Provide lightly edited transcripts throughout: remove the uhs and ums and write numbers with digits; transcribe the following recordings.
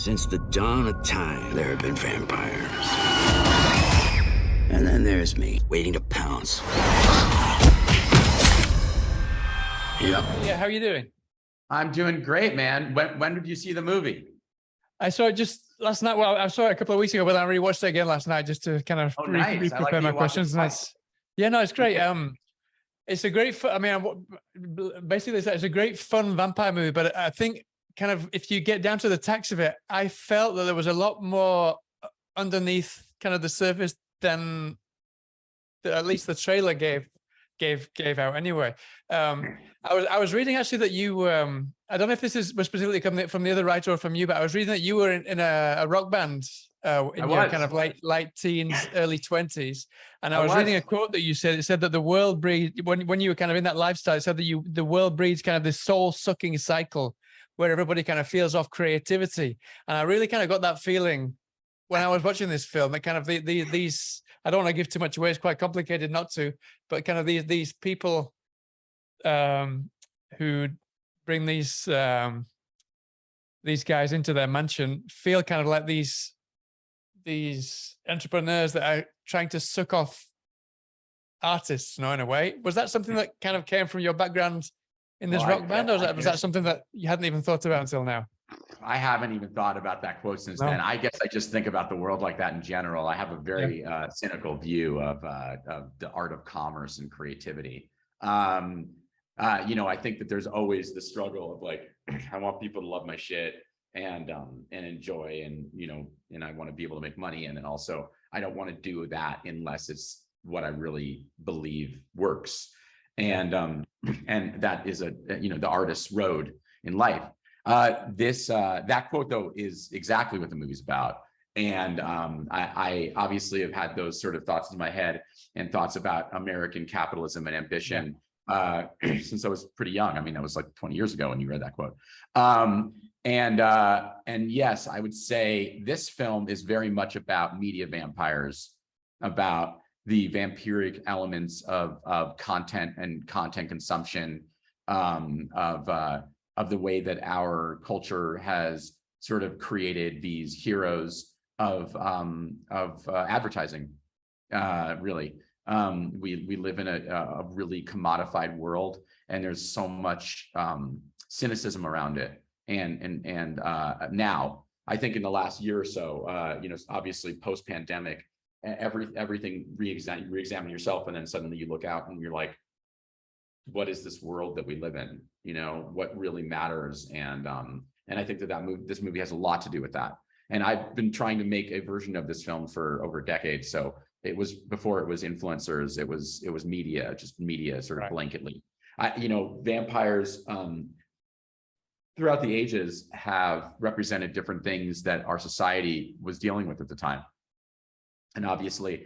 Since the dawn of time, there have been vampires. And then there's me, waiting to pounce. Yep. Yeah, how are you doing? I'm doing great, man. When did you see the movie? I saw it just last night. Well, I saw it a couple of weeks ago, but I rewatched it again last night just to kind of Nice. I like prepare that my you watched it questions. twice. Yeah, no, it's great. It's a great. I mean, basically, it's a great fun vampire movie. But I think, kind of, if you get down to the text of it, I felt that there was a lot more underneath kind of the surface than at least the trailer gave out. Anyway, I was reading actually that you. I don't know if this was specifically coming from the other writer or from you, but I was reading that you were in a rock band in your kind of late teens, early 20s, and I was reading a quote that you said. It said that the world breeds when you were kind of in that lifestyle. It said that the world breeds kind of this soul-sucking cycle where everybody kind of feels off creativity, and I really kind of got that feeling when I was watching this film. That kind of these. I don't want to give too much away. It's quite complicated not to, but kind of these people who bring these guys into their mansion feel kind of like these entrepreneurs that are trying to suck off artists, in a way. Was that something that kind of came from your background in this rock band, or was that something that you hadn't even thought about until now? I haven't even thought about that quote since then. I guess I just think about the world like that in general. I have a very cynical view of the art of commerce and creativity. I think that there's always the struggle of like, I want people to love my shit and enjoy, and I want to be able to make money. And then also, I don't want to do that unless it's what I really believe works. And that is the artist's road in life. That quote though is exactly what the movie's about. And I obviously have had those sort of thoughts in my head and thoughts about American capitalism and ambition since I was pretty young. I mean, that was like 20 years ago when you read that quote. And yes, I would say this film is very much about media vampires, about the vampiric elements of content and content consumption, of the way that our culture has sort of created these heroes of advertising. Really, we live in a really commodified world, and there's so much cynicism around it. And now, I think in the last year or so, obviously post-pandemic, everything re-examine yourself, and then suddenly you look out and you're like, what is this world that we live in? What really matters? And I think this movie has a lot to do with that. And I've been trying to make a version of this film for over a decade. So it was before it was influencers, it was media, just media sort of blanketly. Vampires throughout the ages have represented different things that our society was dealing with at the time. And obviously,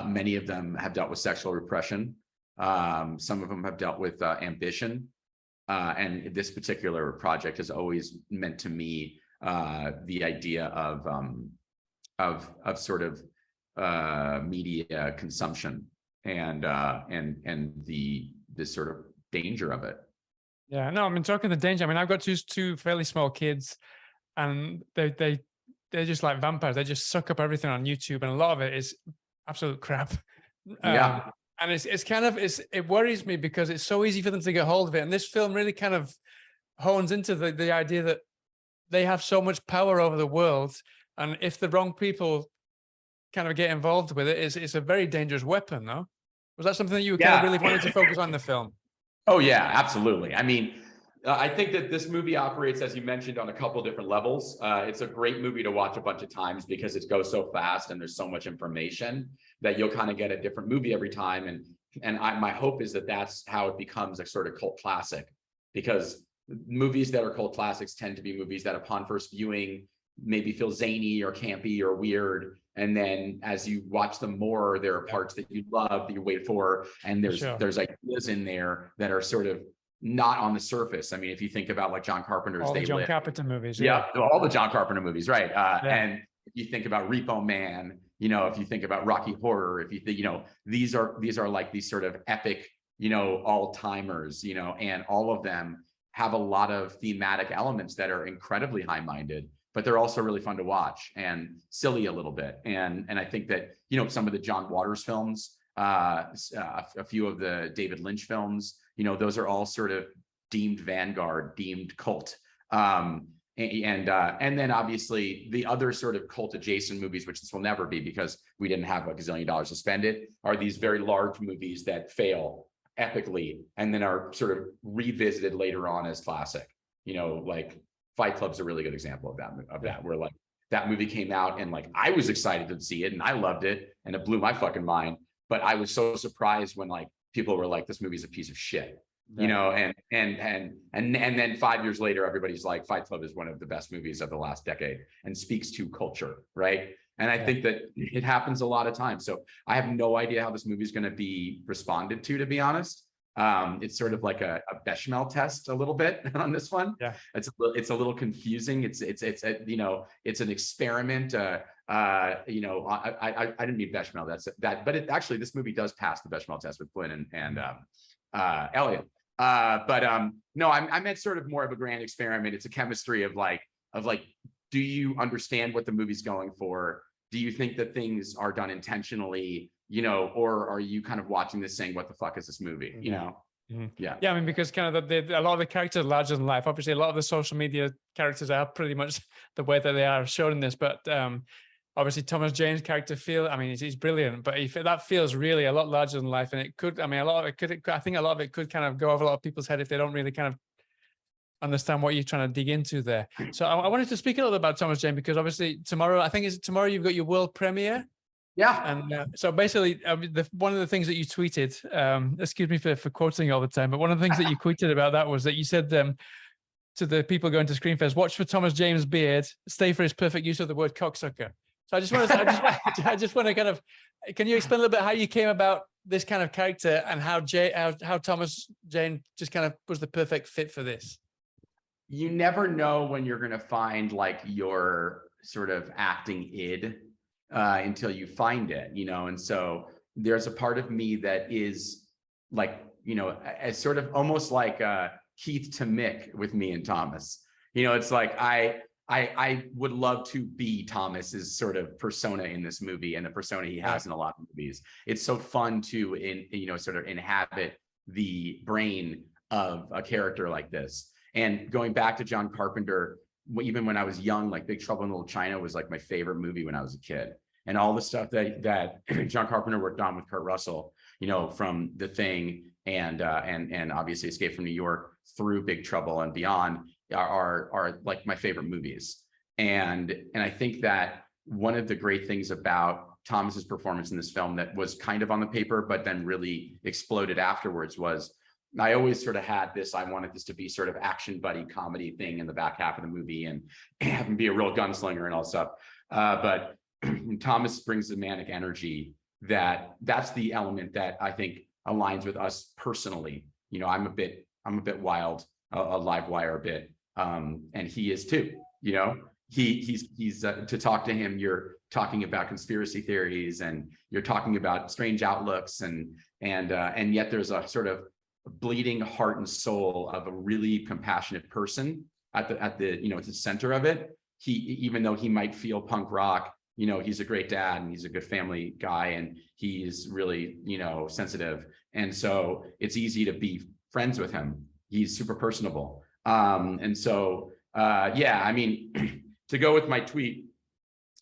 many of them have dealt with sexual repression. Some of them have dealt with ambition. And this particular project has always meant to me the idea of sort of media consumption and the sort of danger of it. Yeah, no, I mean, talking the danger. I mean, I've got two fairly small kids, and they're just like vampires. They just suck up everything on YouTube, and a lot of it is absolute crap. And it worries me because it's so easy for them to get hold of it. And this film really kind of hones into the idea that they have so much power over the world. And if the wrong people kind of get involved with it, it's a very dangerous weapon, no? Was that something that you kind of really wanted to focus on in the film? Oh, yeah, absolutely. I mean, I think that this movie operates, as you mentioned, on a couple of different levels. It's a great movie to watch a bunch of times because it goes so fast and there's so much information that you'll kind of get a different movie every time. And my hope is that that's how it becomes a sort of cult classic, because movies that are cult classics tend to be movies that upon first viewing maybe feel zany or campy or weird. And then as you watch them more, there are parts that you love, that you wait for. And there's ideas in there that are sort of not on the surface. I mean, if you think about like John Carpenter's all the John Carpenter movies. All the John Carpenter movies, right? And if you think about Repo Man, if you think about Rocky Horror, if you think, these are like these sort of epic, all-timers, and all of them have a lot of thematic elements that are incredibly high-minded. but they're also really fun to watch and silly a little bit. And I think that, you know, some of the John Waters films, a few of the David Lynch films, you know, those are all sort of deemed vanguard, deemed cult. And then obviously the other sort of cult adjacent movies, which this will never be because we didn't have a gazillion dollars to spend it, are these very large movies that fail epically and then are sort of revisited later on as classic. You know, like Fight Club's a really good example of that, where like that movie came out and like I was excited to see it and I loved it and it blew my fucking mind. But I was so surprised when like people were like, this movie's a piece of shit. You know, and then 5 years later, everybody's like, Fight Club is one of the best movies of the last decade and speaks to culture, right? And I think that it happens a lot of times. So I have no idea how this movie is going to be responded to be honest. It's sort of like a Bechamel test a little bit on this one. Yeah, it's a little confusing. It's you know, it's an experiment. You know, I didn't mean Bechamel. But it actually, this movie does pass the Bechamel test with Flynn and Elliot. No, I meant sort of more of a grand experiment. It's a chemistry of like, do you understand what the movie's going for? Do you think that things are done intentionally, you know, or are you kind of watching this saying, what the fuck is this movie? You know? Yeah. I mean, because kind of a lot of the characters are larger than life. Obviously, a lot of the social media characters are pretty much the way that they are shown in this, but obviously Thomas Jane's character he's brilliant, but that feels really a lot larger than life. And it could, I mean, a lot of it could, I think a lot of it could kind of go over a lot of people's head if they don't really kind of understand what you're trying to dig into there. So I wanted to speak a little about Thomas Jane, because obviously tomorrow you've got your world premiere. Yeah. And so basically one of the things that you tweeted, excuse me for quoting you all the time, but one of the things that you tweeted about that was that you said to the people going to Screenfest, watch for Thomas Jane's beard, stay for his perfect use of the word cocksucker. So I just want to kind of, can you explain a little bit how you came about this kind of character and how Thomas Jane just kind of was the perfect fit for this? You never know when you're going to find like your sort of acting id until you find it, you know? And so there's a part of me that is like, you know, as sort of almost like Keith to Mick with me and Thomas. You know, it's like I would love to be Thomas's sort of persona in this movie and the persona he has in a lot of movies. It's so fun to sort of inhabit the brain of a character like this. And going back to John Carpenter, even when I was young, like Big Trouble in Little China was like my favorite movie when I was a kid. And all the stuff that John Carpenter worked on with Kurt Russell, you know, from The Thing and obviously Escape from New York through Big Trouble and beyond are like my favorite movies. And I think that one of the great things about Thomas's performance in this film that was kind of on the paper, but then really exploded afterwards was I always sort of had this, I wanted this to be sort of action buddy comedy thing in the back half of the movie and have him be a real gunslinger and all stuff. But Thomas brings the manic energy that's the element that I think aligns with us personally. You know, I'm a bit wild, a live wire a bit. And he is too, you know, he's to talk to him, you're talking about conspiracy theories and you're talking about strange outlooks and yet there's a sort of bleeding heart and soul of a really compassionate person at the you know, at the center of it. Even though he might feel punk rock, you know, he's a great dad and he's a good family guy and he's really, you know, sensitive. And so it's easy to be friends with him. He's super personable. And so, I mean, to go with my tweet,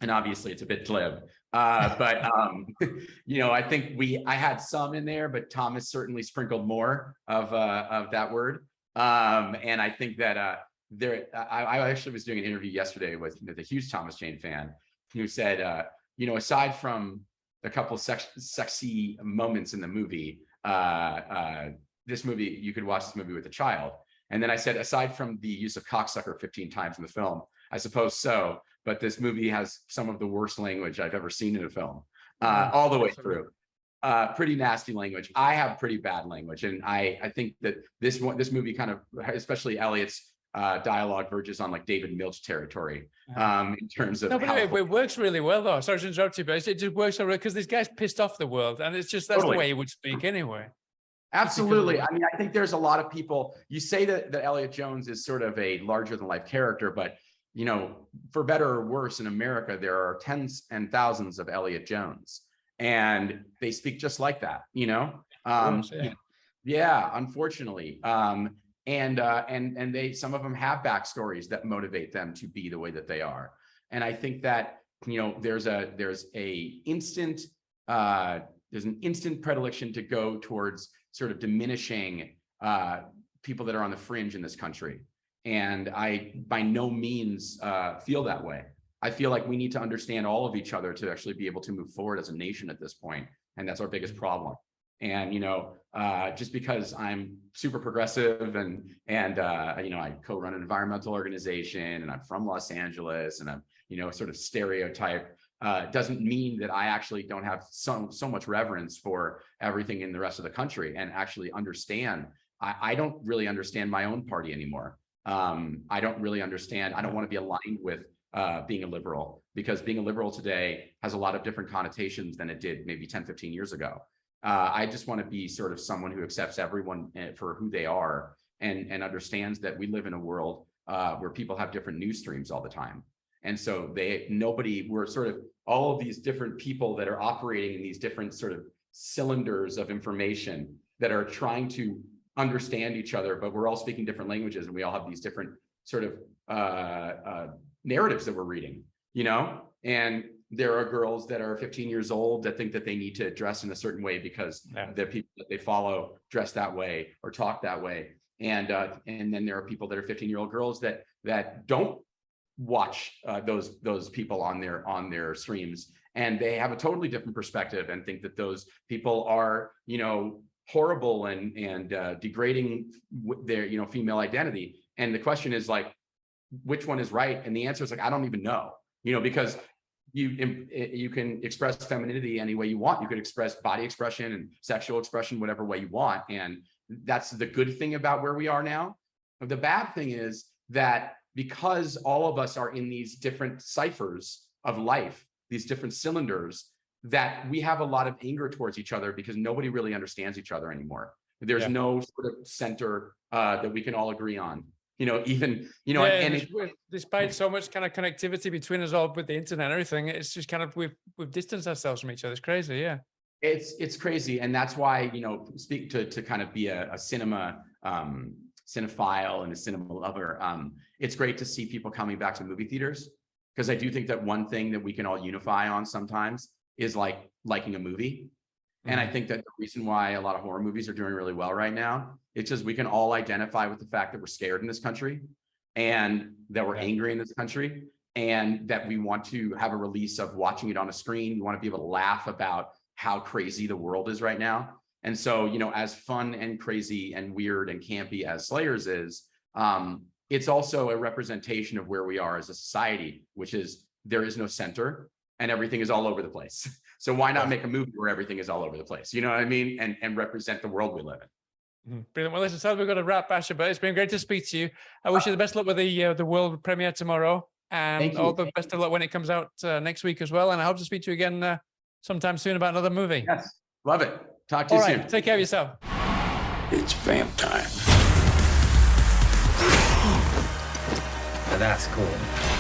and obviously it's a bit glib, but you know, I think I had some in there, but Thomas certainly sprinkled more of that word. And I think that I actually was doing an interview yesterday with a huge Thomas Jane fan who said, you know, aside from a couple of sexy moments in the movie, this movie, you could watch this movie with a child. And then I said, aside from the use of cocksucker 15 times in the film, I suppose so, but this movie has some of the worst language I've ever seen in a film, all the way through. Pretty nasty language. I have pretty bad language. And I think that this movie kind of, especially Elliot's dialogue, verges on like David Milch territory in terms of it works really well though. Sorry to interrupt you, but it just works so well because this guy's pissed off the world and it's just, that's totally the way he would speak anyway. Absolutely. I mean, I think there's a lot of people, you say that Elliot Jones is sort of a larger than life character, but you know, for better or worse, in America, there are tens and thousands of Elliot Jones, and they speak just like that, you know? Yeah, unfortunately. And they, some of them have backstories that motivate them to be the way that they are. And I think that, you know, there's an instant predilection to go towards sort of diminishing people that are on the fringe in this country. And I by no means feel that way. I feel like we need to understand all of each other to actually be able to move forward as a nation at this point. And that's our biggest problem. And, you know, just because I'm super progressive and you know, I co-run an environmental organization and I'm from Los Angeles and I'm, you know, sort of stereotype, doesn't mean that I actually don't have so much reverence for everything in the rest of the country and actually understand. I don't really understand my own party anymore. I don't really understand. I don't want to be aligned with being a liberal, because being a liberal today has a lot of different connotations than it did maybe 10, 15 years ago. I just want to be sort of someone who accepts everyone for who they are and understands that we live in a world where people have different news streams all the time. And so we're sort of all of these different people that are operating in these different sort of cylinders of information that are trying to understand each other, but we're all speaking different languages and we all have these different sort of narratives that we're reading, you know? And there are girls that are 15 years old that think that they need to dress in a certain way because the people that they follow dress that way or talk that way. And then there are people that are 15-year-old girls that don't watch those people on their streams, and they have a totally different perspective and think that those people are, you know, horrible and degrading their, you know, female identity. And the question is like, which one is right? And the answer is like, I don't even know, you know, because you can express femininity any way you want. You could express body expression and sexual expression whatever way you want. And that's the good thing about where we are now. The bad thing is that because all of us are in these different ciphers of life, these different cylinders, that we have a lot of anger towards each other because nobody really understands each other anymore. There's no sort of center that we can all agree on. You know, even, you know, despite so much kind of connectivity between us all with the internet and everything, it's just kind of, we've distanced ourselves from each other. It's crazy. Yeah. It's crazy. And that's why, you know, speak to kind of be a cinema, cinephile and a cinema lover. It's great to see people coming back to movie theaters, because I do think that one thing that we can all unify on sometimes is like liking a movie. And I think that the reason why a lot of horror movies are doing really well right now, it's just we can all identify with the fact that we're scared in this country and that we're angry in this country and that we want to have a release of watching it on a screen. We want to be able to laugh about how crazy the world is right now. And so, you know, as fun and crazy and weird and campy as Slayers is, it's also a representation of where we are as a society, which is there is no center and everything is all over the place. So why not make a movie where everything is all over the place? You know what I mean? And represent the world we live in. Brilliant. Well, listen, Sal, we've got to wrap, Asher, but it's been great to speak to you. I wish you the best luck with the world premiere tomorrow, and all the best of luck when it comes out next week as well. And I hope to speak to you again sometime soon about another movie. Yes, love it. Talk to you soon. Take care of yourself. It's vamp time. That's cool.